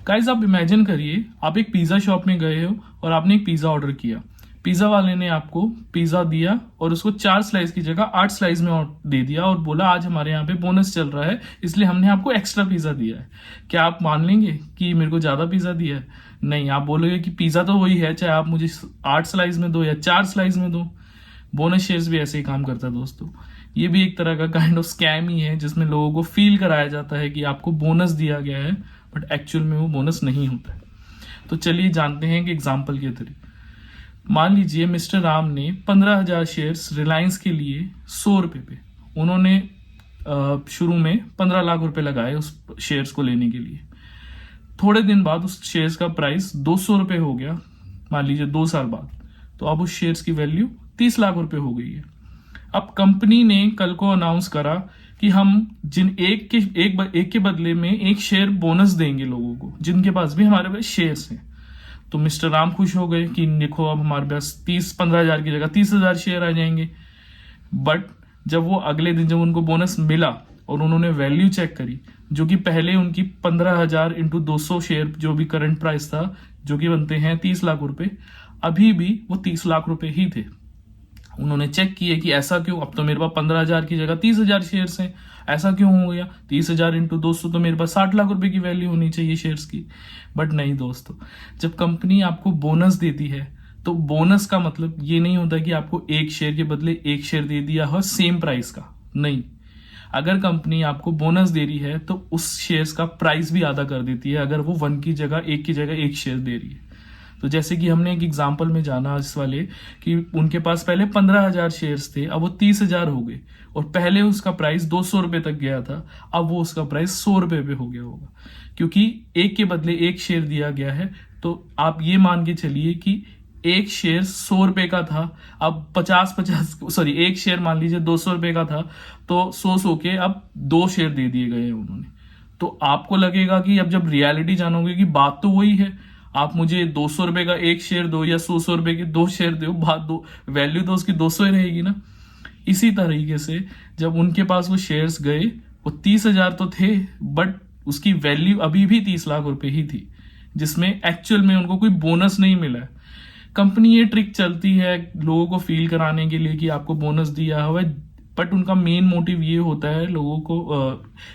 Guys आप imagine करिए, आप एक पिज्जा शॉप में गए हो और आपने एक पिज्जा ऑर्डर किया। पिज्जा वाले ने आपको पिज्जा दिया और उसको 4 स्लाइस की जगह 8 स्लाइस में दे दिया और बोला आज हमारे यहाँ पे बोनस चल रहा है, इसलिए हमने आपको एक्स्ट्रा पिज्जा दिया है। क्या आप मान लेंगे कि मेरे को ज्यादा पिज्जा दिया है? नहीं, आप बोलोगे कि पिज्जा तो वही है, चाहे आप मुझे 8 स्लाइस में दो या 4 स्लाइस में दो। बोनस शेयर्स भी ऐसे ही काम करता है दोस्तों। ये भी एक तरह का काइंड ऑफ स्कैम ही है, जिसमें लोगों को फील कराया जाता है कि आपको बोनस दिया गया है, बट एक्चुअल में वो बोनस नहीं होता है। तो चलिए जानते हैं कि एग्जाम्पल के थ्रू। मान लीजिए मिस्टर राम ने 15,000 शेयर्स रिलायंस के लिए 100 रुपए पे, उन्होंने शुरू में 15 लाख रुपए लगाए उस शेयर्स को लेने के लिए। थोड़े दिन बाद उस शेयर्स का प्राइस 200 रुपए हो गया, मान लीजिए 2 साल बाद, तो अब उस शेयर्स की वैल्यू 30 लाख रुपए हो गई है। अब कंपनी ने कल को अनाउंस करा कि हम एक के बदले में एक शेयर बोनस देंगे लोगों को जिनके पास भी हमारे पास शेयर्स हैं। तो मिस्टर राम खुश हो गए कि देखो अब हमारे पास 15,000 की जगह 30,000 शेयर आ जाएंगे। बट जब वो अगले दिन जब उनको बोनस मिला और उन्होंने वैल्यू चेक करी, जो कि पहले उनकी 15,000 इंटू 200 शेयर जो भी करंट प्राइस था, जो कि बनते हैं 30 लाख रुपए, अभी भी वो 30 लाख रुपए ही थे। उन्होंने चेक किए कि ऐसा क्यों, अब तो मेरे पास 15,000 की जगह 30,000 शेयर्स हैं, ऐसा क्यों हो गया? 30,000 इंटू 200 तो मेरे पास 60 लाख रुपए की वैल्यू होनी चाहिए शेयर्स की। बट नहीं दोस्तों, जब कंपनी आपको बोनस देती है तो बोनस का मतलब ये नहीं होता कि आपको एक शेयर के बदले एक शेयर दे दिया हो सेम प्राइस का। नहीं, अगर कंपनी आपको बोनस दे रही है तो उस शेयर्स का प्राइस भी आधा कर देती है, अगर वो 1 की जगह एक शेयर दे रही है। तो जैसे कि हमने एक एग्जाम्पल में जाना इस वाले कि उनके पास पहले 15,000 शेयर्स थे, अब वो 30,000 हो गए, और पहले उसका प्राइस 200 रुपए तक गया था, अब वो उसका प्राइस 100 रुपए पे हो गया होगा, क्योंकि एक के बदले एक शेयर दिया गया है। तो आप ये मान के चलिए कि एक शेयर 100 रुपए का था, अब 1 शेयर मान लीजिए 200 रुपए का था, तो 100 के अब 2 शेयर दे दिए गए हैं उन्होंने। तो आपको लगेगा कि अब जब रियलिटी जानोगे कि बात तो वही है, आप मुझे 200 रुपए का एक शेयर दो या 100 रुपए के 2 शेयर दो, बात दो, वैल्यू तो उसकी 200 ही रहेगी ना। इसी तरीके से जब उनके पास वो शेयर्स गए, वो 30,000 तो थे, बट उसकी वैल्यू अभी भी 30 लाख रुपए ही थी, जिसमें एक्चुअल में उनको कोई बोनस नहीं मिला है। कंपनी ये ट्रिक चलती है लोगों को फील कराने के लिए कि आपको बोनस दिया हुआ है, बट उनका मेन मोटिव ये होता है लोगों को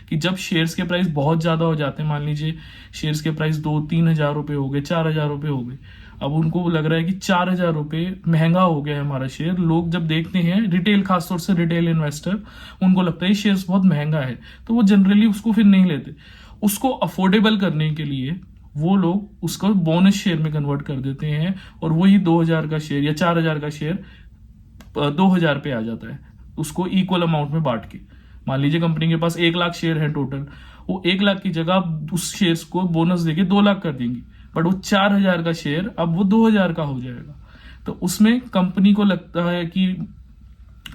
कि जब शेयर्स के प्राइस बहुत ज्यादा हो जाते हैं, मान लीजिए शेयर्स के प्राइस 2-3 हजार रुपए हो गए, 4,000 रुपए हो गए, अब उनको लग रहा है कि 4,000 रुपए महंगा हो गया है हमारा शेयर। लोग जब देखते हैं, रिटेल, खासतौर से रिटेल इन्वेस्टर, उनको लगता है शेयर्स बहुत महंगा है, तो वो जनरली उसको फिर नहीं लेते। उसको अफोर्डेबल करने के लिए वो लोग उसको बोनस शेयर में कन्वर्ट कर देते हैं, और वही 2,000 का शेयर या 4,000 का शेयर 2,000 पे आ जाता है, उसको इक्वल अमाउंट में बांट के। मान लीजिए कंपनी के पास 1 लाख शेयर है टोटल, वो 1 लाख की जगह उस शेयर्स को बोनस देके 2 लाख कर देंगी, बट वो 4,000 का शेयर अब वो 2,000 का हो जाएगा। तो उसमें कंपनी को लगता है कि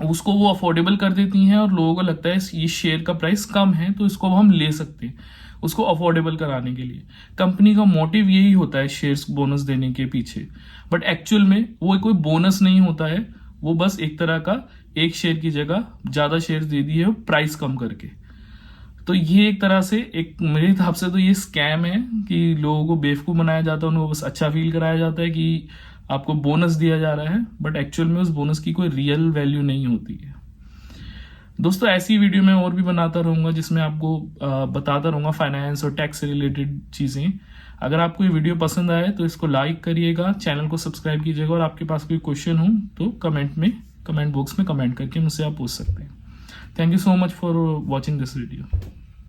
उसको वो अफोर्डेबल कर देती हैं, और लोगों को लगता है ये शेयर का प्राइस कम है तो इसको हम ले सकते हैं, उसको अफोर्डेबल कराने के लिए। कंपनी का मोटिव यही होता है शेयर्स बोनस देने के पीछे, बट एक्चुअल में वो कोई बोनस नहीं होता है, वो बस एक तरह का एक शेयर की जगह ज्यादा शेयर दे दिए हो प्राइस कम करके। तो ये एक तरह से, एक मेरे हिसाब से तो ये स्कैम है कि लोगों को बेवकूफ बनाया जाता है, उनको बस अच्छा फील कराया जाता है कि आपको बोनस दिया जा रहा है, बट एक्चुअल में उस बोनस की कोई रियल वैल्यू नहीं होती है। दोस्तों ऐसी वीडियो मैं और भी बनाता रहूंगा, जिसमें आपको बताता रहूंगा फाइनेंस और टैक्स से रिलेटेड चीजें। अगर आपको ये वीडियो पसंद आए तो इसको लाइक करिएगा, चैनल को सब्सक्राइब कीजिएगा, और आपके पास कोई क्वेश्चन हो तो कमेंट बॉक्स में कमेंट करके मुझसे आप पूछ सकते हैं। Thank you so much for watching this video.